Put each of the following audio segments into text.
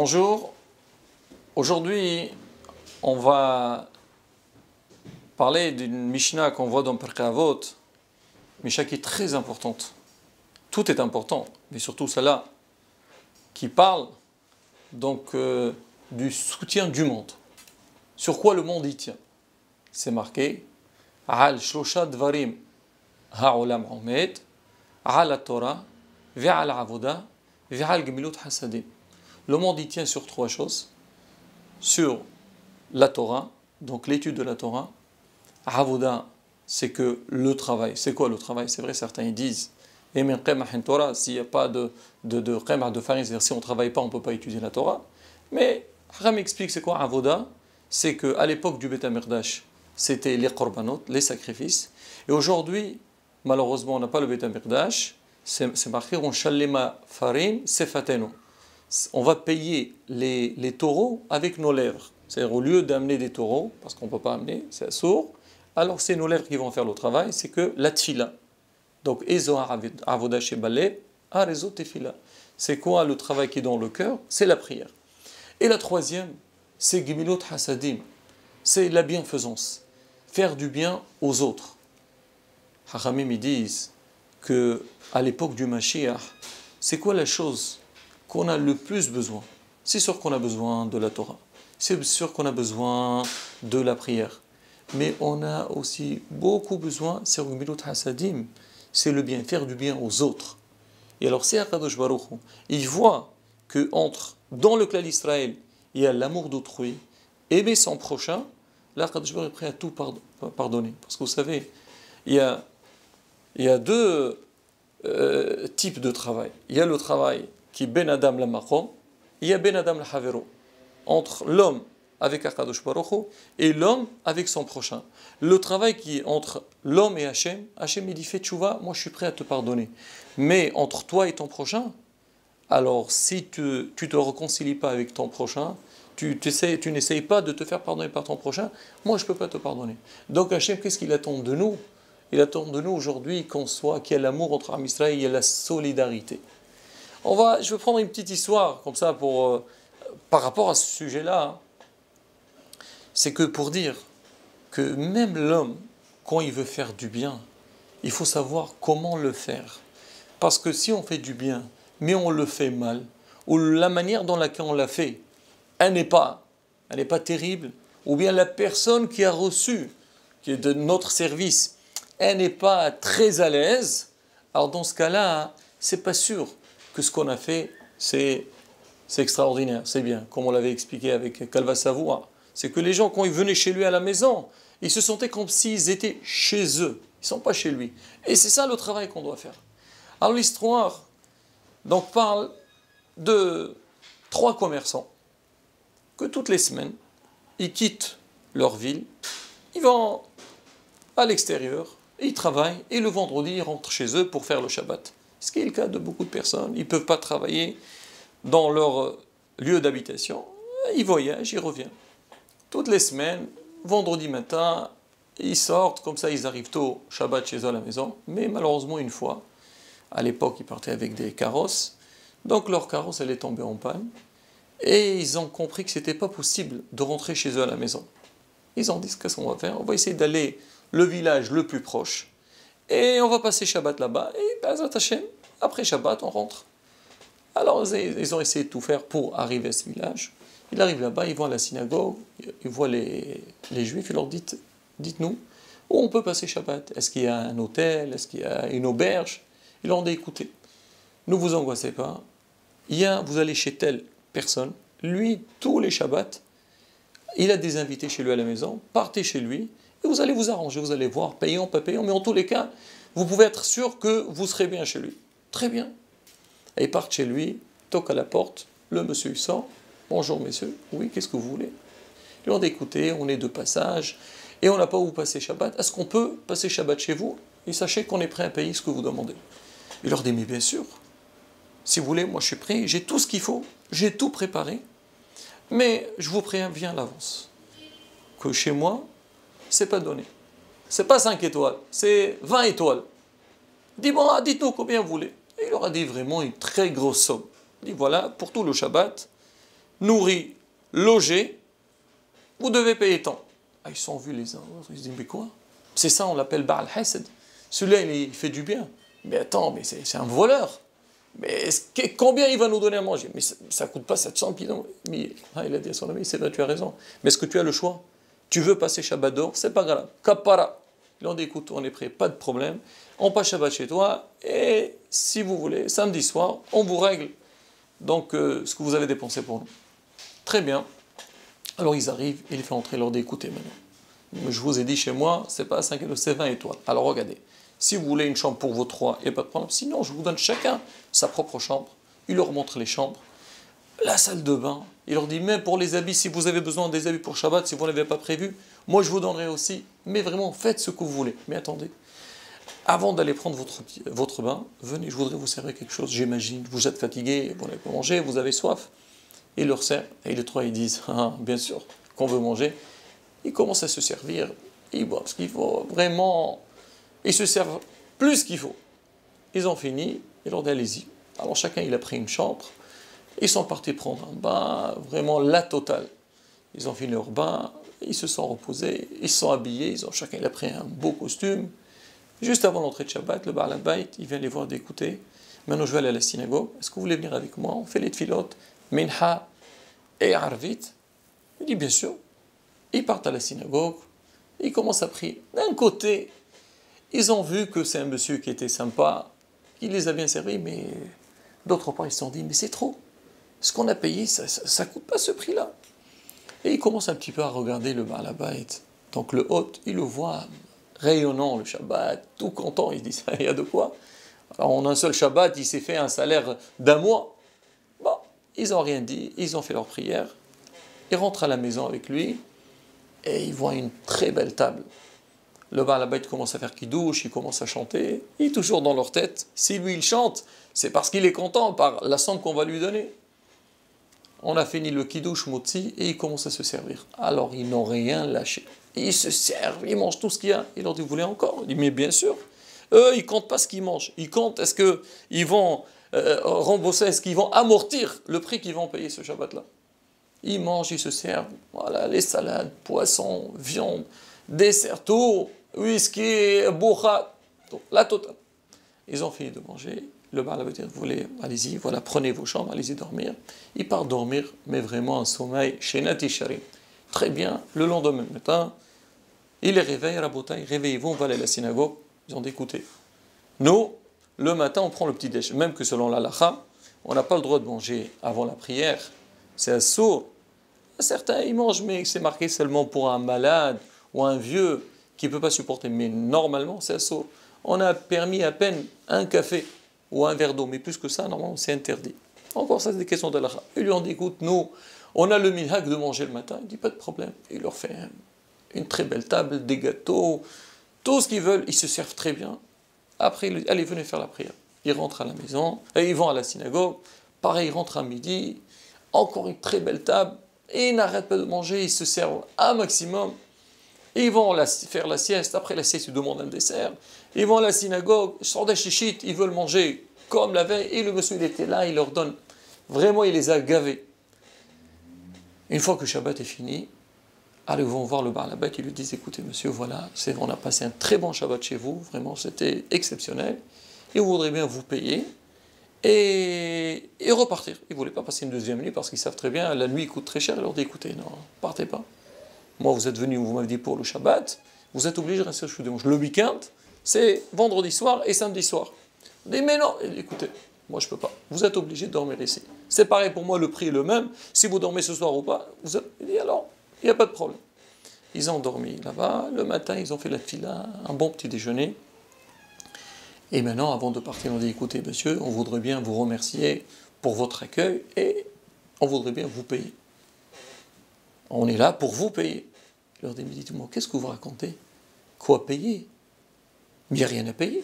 Bonjour, aujourd'hui on va parler d'une Mishnah qu'on voit dans Pirkei Avot, Mishnah qui est très importante. Tout est important, mais surtout celle-là, qui parle donc du soutien du monde. Sur quoi le monde y tient? C'est marqué Al Shlosha Dvarim Ha'olam Omed, Al Torah, Ve'al Avoda, Ve'al Gemilut Hasadim. Le monde y tient sur trois choses. Sur la Torah, donc l'étude de la Torah. Avoda, c'est que le travail. C'est quoi le travail? C'est vrai, certains ils disent s'il n'y a pas de farine, c'est-à-dire si on ne travaille pas, on ne peut pas étudier la Torah. Mais Haram explique c'est quoi Avoda? C'est qu'à l'époque du Beth HaMikdash, c'était les korbanot, les sacrifices. Et aujourd'hui, malheureusement, on n'a pas le Beth HaMikdash. C'est marqué on shallema farim sefatenu. On va payer les taureaux avec nos lèvres. C'est-à-dire au lieu d'amener des taureaux, parce qu'on ne peut pas amener, c'est sourd, alors c'est nos lèvres qui vont faire le travail, c'est que la tfila. Donc, Ezohar Avoda Shebale, Arezo Tefila. C'est quoi le travail qui est dans le cœur? C'est la prière. Et la troisième, c'est Gemilut Hasadim. C'est la bienfaisance. Faire du bien aux autres. Hachamim, ils disent qu'à l'époque du Mashiach, c'est quoi la chose qu'on a le plus besoin? C'est sûr qu'on a besoin de la Torah. C'est sûr qu'on a besoin de la prière. Mais on a aussi beaucoup besoin, c'est Gemilut Hasadim. C'est le bien, faire du bien aux autres. Et alors, c'est Akadosh Baruch Hu. Il voit que dans le clan d'Israël, il y a l'amour d'autrui, aimer son prochain. Là, Akadosh Baruch Hu est prêt à tout pardonner. Parce que vous savez, il y a deux types de travail. Il y a le travail qui est Ben Adam la Machom, il y a Ben Adam la Havero. Entre l'homme avec Akadosh Baruch Hu et l'homme avec son prochain. Le travail qui est entre l'homme et Hachem, Hachem il dit fais tchouva, moi je suis prêt à te pardonner. Mais entre toi et ton prochain, alors si tu te réconcilies pas avec ton prochain, tu n'essayes pas de te faire pardonner par ton prochain, moi je ne peux pas te pardonner. Donc Hachem, qu'est-ce qu'il attend de nous? Il attend de nous aujourd'hui qu'il y ait l'amour entre Am Israël, il y a la solidarité. Je vais prendre une petite histoire comme ça par rapport à ce sujet-là. C'est que pour dire que même l'homme, quand il veut faire du bien, il faut savoir comment le faire. Parce que si on fait du bien, mais on le fait mal, ou la manière dans laquelle on l'a fait, elle n'est pas terrible, ou bien la personne qui a reçu, qui est de notre service, elle n'est pas très à l'aise, alors dans ce cas-là, c'est pas sûr que ce qu'on a fait, c'est extraordinaire, c'est bien, comme on l'avait expliqué avec Calva Savoie. C'est que les gens, quand ils venaient chez lui à la maison, ils se sentaient comme s'ils étaient chez eux. Ils ne sont pas chez lui. Et c'est ça le travail qu'on doit faire. Alors l'histoire donc, parle de 3 commerçants que toutes les semaines, ils quittent leur ville, ils vont à l'extérieur, ils travaillent, et le vendredi, ils rentrent chez eux pour faire le Shabbat. Ce qui est le cas de beaucoup de personnes. Ils ne peuvent pas travailler dans leur lieu d'habitation. Ils voyagent, ils reviennent. Toutes les semaines, vendredi matin, ils sortent, comme ça ils arrivent tôt, Shabbat chez eux à la maison. Mais malheureusement, une fois, à l'époque, ils partaient avec des carrosses. Donc leur carrosse, elle est tombée en panne. Et ils ont compris que ce n'était pas possible de rentrer chez eux à la maison. Ils ont dit, qu'est-ce qu'on va faire? On va essayer d'aller le village le plus proche. Et on va passer Shabbat là-bas. Et B'ezrat Hashem, après Shabbat, on rentre. Alors ils ont essayé de tout faire pour arriver à ce village. Ils arrivent là-bas, ils vont à la synagogue, ils voient les Juifs, ils leur disent, dites-nous, où on peut passer Shabbat? Est-ce qu'il y a un hôtel? Est-ce qu'il y a une auberge? Ils leur ont dit, écoutez, ne vous angoissez pas, vous allez chez telle personne, lui, tous les Shabbats, il a des invités chez lui à la maison, partez chez lui, et vous allez vous arranger, vous allez voir, payant, pas payant, mais en tous les cas, vous pouvez être sûr que vous serez bien chez lui. Très bien. Et ils partent chez lui, toquent à la porte, le monsieur il sort, bonjour messieurs, oui, qu'est-ce que vous voulez? Ils leur ont dit, écoutez, on est de passage, et on n'a pas où passer Shabbat, est-ce qu'on peut passer Shabbat chez vous? Et sachez qu'on est prêt à payer ce que vous demandez. Il leur dit, mais bien sûr, si vous voulez, moi je suis prêt, j'ai tout ce qu'il faut, j'ai tout préparé, mais je vous préviens à l'avance, que chez moi, c'est pas donné. C'est pas 5 étoiles, c'est 20 étoiles. Il dit, bon, dites-nous combien vous voulez. Et il leur a dit vraiment une très grosse somme. Il dit, voilà, pour tout le Shabbat, nourri, logé, vous devez payer tant. Ah, ils sont vus les uns les autres, ils se disent, mais quoi? C'est ça, on l'appelle Ba'al Hasad. Celui-là, il fait du bien. Mais attends, mais c'est un voleur. Mais combien il va nous donner à manger? Mais ça ne coûte pas 700 pieds. Mais il a dit à son ami, c'est vrai, tu as raison. Mais est-ce que tu as le choix? Tu veux passer Shabbat d'or? C'est pas grave. Kapara. Ils ont dit, écoute, on est prêt, pas de problème. On passe Shabbat chez toi. Et si vous voulez, samedi soir, on vous règle donc ce que vous avez dépensé pour nous. Très bien. Alors ils arrivent, il les fait entrer, leur dit, écoutez maintenant. Je vous ai dit chez moi, c'est pas 5 étoiles, c'est 20 étoiles. Alors regardez. Si vous voulez une chambre pour vos trois, il n'y a pas de problème. Sinon, je vous donne chacun sa propre chambre. Il leur montre les chambres. La salle de bain. Il leur dit, même pour les habits, si vous avez besoin des habits pour Shabbat, si vous ne l'avez pas prévu, moi je vous donnerai aussi. Mais vraiment, faites ce que vous voulez. Mais attendez, avant d'aller prendre votre bain, venez, je voudrais vous servir quelque chose. J'imagine, vous êtes fatigué, vous n'avez pas mangé, vous avez soif. Il leur sert. Et les trois, ils disent, ah, bien sûr, qu'on veut manger. Ils commencent à se servir. Ils boivent ce qu'il faut. Vraiment... Ils se servent plus qu'il faut. Ils ont fini, ils leur dit allez-y. Alors chacun il a pris une chambre, ils sont partis prendre un bain, vraiment la totale. Ils ont fini leur bain, ils se sont reposés, ils se sont habillés, chacun il a pris un beau costume. Juste avant l'entrée de Shabbat, le Baal Habayit, il vient les voir d'écouter. Maintenant je vais aller à la synagogue, est-ce que vous voulez venir avec moi? On fait les tfilotes, Minha et Arvit. Il dit bien sûr. Ils partent à la synagogue, ils commencent à prier. D'un côté, ils ont vu que c'est un monsieur qui était sympa, qui les a bien servis, mais d'autre part, ils se sont dit, mais c'est trop. Ce qu'on a payé, ça ne coûte pas ce prix-là. Et ils commencent un petit peu à regarder le Baal Habayit. Donc le hôte, il le voit rayonnant le Shabbat, tout content, il se dit, il y a de quoi. Alors en un seul Shabbat, il s'est fait un salaire d'un mois. Bon, ils n'ont rien dit, ils ont fait leur prière. Ils rentrent à la maison avec lui, et ils voient une très belle table. Le Baal Habayit commence à faire kidouche, il commence à chanter, il est toujours dans leur tête. Si lui il chante, c'est parce qu'il est content par la somme qu'on va lui donner. On a fini le kidouche motzi et ils commencent à se servir. Alors ils n'ont rien lâché. Ils se servent, ils mangent tout ce qu'il y a. Il leur dit, vous voulez encore? Il dit, mais bien sûr. Eux, ils ne comptent pas ce qu'ils mangent. Ils comptent, est-ce qu'ils vont rembourser, est-ce qu'ils vont amortir le prix qu'ils vont payer ce Shabbat-là? Ils mangent, ils se servent. Voilà, les salades, poissons, viande, dessert, tout. Whisky, bourra, la totale. Ils ont fini de manger. Le Baal Habayit dit, vous voulez, allez-y, voilà, prenez vos chambres, allez-y dormir. Ils partent dormir, mais vraiment un sommeil chez Nati Sharim. Très bien, le lendemain matin, il les réveille, Rabotai, réveillez-vous, on va aller à la synagogue. Ils ont dit, écoutez, nous, le matin, on prend le petit déj. Même que selon l'halakha, on n'a pas le droit de manger avant la prière. C'est un sourd. Certains, ils mangent, mais c'est marqué seulement pour un malade ou un vieux qui ne peut pas supporter. Mais normalement, c'est assaut. On a permis à peine un café ou un verre d'eau, mais plus que ça, normalement, c'est interdit. Encore ça, c'est des questions d'Allah. Ils lui ont dit, écoute, nous, on a le minhag de manger le matin. Il dit, pas de problème. Il leur fait une très belle table, des gâteaux, tout ce qu'ils veulent. Ils se servent très bien. Après, allez, venez faire la prière. Ils rentrent à la maison, et ils vont à la synagogue. Pareil, ils rentrent à midi. Encore une très belle table. Et ils n'arrêtent pas de manger, ils se servent un maximum. Et ils vont faire la sieste. Après la sieste, ils demandent un dessert. Ils vont à la synagogue, ils sortent des chichites, ils veulent manger comme la veille. Et le monsieur, il était là, il leur donne. Vraiment, il les a gavés. Une fois que Shabbat est fini, alors ils vont voir le Baal Habayit, ils lui disent, écoutez monsieur, voilà, on a passé un très bon Shabbat chez vous, vraiment, c'était exceptionnel. Et on voudrait bien vous payer et repartir. Ils ne voulaient pas passer une deuxième nuit parce qu'ils savent très bien, la nuit coûte très cher. Ils leur disent, écoutez, non, partez pas. Moi, vous êtes venu, vous m'avez dit pour le Shabbat, vous êtes obligé de rester chez vous. Le week-end, c'est vendredi soir et samedi soir. Ils disent, mais non, écoutez, moi je ne peux pas. Vous êtes obligé de dormir ici. C'est pareil pour moi, le prix est le même. Si vous dormez ce soir ou pas, il dit alors, il n'y a pas de problème. Ils ont dormi là-bas. Le matin, ils ont fait la fila, un bon petit déjeuner. Et maintenant, avant de partir, on dit, écoutez monsieur, on voudrait bien vous remercier pour votre accueil et on voudrait bien vous payer. On est là pour vous payer. Je leur dis, mais dites-moi, qu'est-ce que vous racontez? Quoi payer? Mais il n'y a rien à payer.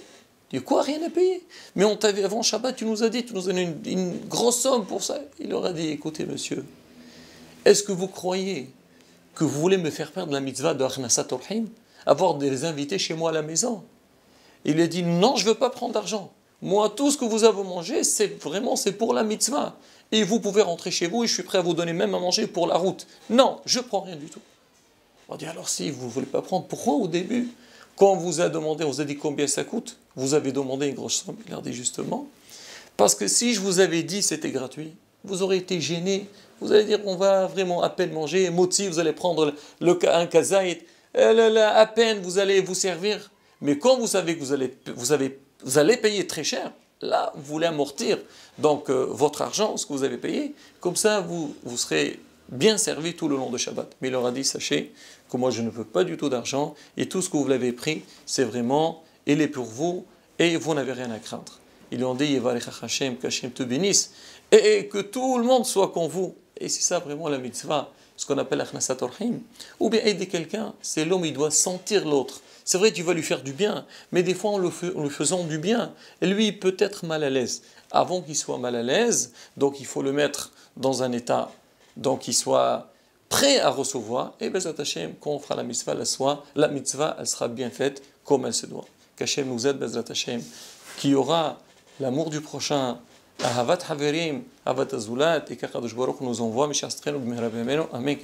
Je dis, quoi, rien à payer? Mais on t'avait, avant Shabbat, tu nous as dit, tu nous as donné une grosse somme pour ça. Il leur a dit, écoutez monsieur, est-ce que vous croyez que vous voulez me faire perdre la mitzvah de Achnasat Orhim, avoir des invités chez moi à la maison? Il a dit, non, je ne veux pas prendre d'argent. Moi, tout ce que vous avez mangé, c'est pour la mitzvah. Et vous pouvez rentrer chez vous et je suis prêt à vous donner même à manger pour la route. Non, je ne prends rien du tout. On va dire, alors si vous ne voulez pas prendre, pourquoi au début, quand on vous a demandé, on vous a dit combien ça coûte, vous avez demandé une grosse somme, regardez justement, parce que si je vous avais dit c'était gratuit, vous aurez été gêné, vous allez dire on va vraiment à peine manger, moti, vous allez prendre un kazaït, à peine vous allez vous servir. Mais quand vous savez que vous allez payer très cher, là vous voulez amortir donc votre argent, ce que vous avez payé, comme ça vous serez bien servi tout le long de Shabbat. Mais il leur a dit, sachez que moi je ne veux pas du tout d'argent et tout ce que vous l'avez pris, c'est vraiment, il est pour vous et vous n'avez rien à craindre. Ils lui ont dit, Hashem, qu'Hashem te bénisse et que tout le monde soit comme vous. Et c'est ça vraiment la mitzvah, ce qu'on appelle Achnasat Orhim. Ou bien aider quelqu'un, c'est l'homme, il doit sentir l'autre. C'est vrai, tu vas lui faire du bien, mais des fois en lui faisant du bien, lui il peut être mal à l'aise. Avant qu'il soit mal à l'aise, donc il faut le mettre dans un état, donc qu'il soit prêt à recevoir, et Bezat Hashem, quand on fera la mitzvah, la mitzvah, elle sera bien faite comme elle se doit. Qu'Hashem nous aide, Bezat Hashem, qu'il y aura l'amour du prochain, Ahavat Haverim, Ahavat Azulat, et qu'Akadosh Baruch nous envoie, Mishastren, Amen,